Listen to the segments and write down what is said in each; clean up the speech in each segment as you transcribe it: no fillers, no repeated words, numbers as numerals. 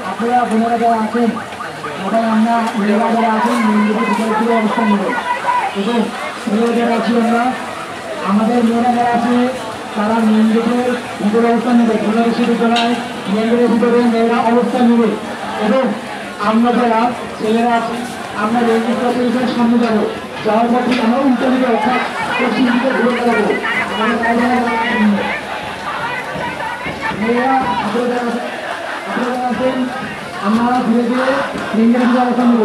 আপনারা বোনেরা যারা আছেন সবাই আমরা মেয়েরা যারা আছেন মেয়েদের ভিতরে অবস্থান নেব এবং মেয়েরা যারা আছি আমরা আমাদের মেয়েরা যারা আছে তারা মেন গেটের ভিতরে অবস্থান নেবে খুলনা বিশ্ববিদ্যালয় মেন গেটের ভিতরে মেয়েরা অবস্থান নেবে এবং আমরা যারা ছেলেরা আছি আমরা রেলওয়ে স্টেশনের সামনে যাবো যাওয়ার পর ঠিক আমরা উল্টো দিকে অর্থাৎ পশ্চিম দিকে ঘুরে বেড়াবো মেয়েরা আপনারা আছেন আমরা ধীরে ধীরে মেঙ্গের অবস্থান নেব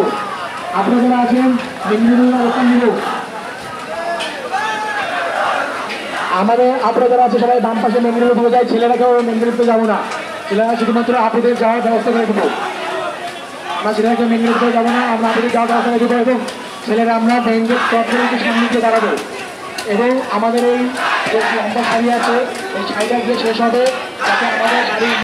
আপনারা যারা আছেন মেঙ্গের অবস্থান নেব আমাদের আপনারা যারা আছে সবাই বাম পাশে মেঙ্গের দিকে যায় ছেলেরা কেউ মেঙ্গের দিকে যাবো না ছেলেরা শুধুমাত্র আপনাদের যাওয়ার ব্যবস্থা করে দেবো আমরা ছেলেরা কেউ মেঙ্গের দিকে যাবো না আমরা আপনাদের যাওয়ার ব্যবস্থা করে দেবো এবং ছেলেরা আমরা মেঙ্গের টপগুলোকে সামনে দিয়ে দাঁড়াবো এবং আমাদের এই যে লম্বা সারি আছে এই সারিটা গিয়ে শেষ হবে যাতে আমাদের গাড়ি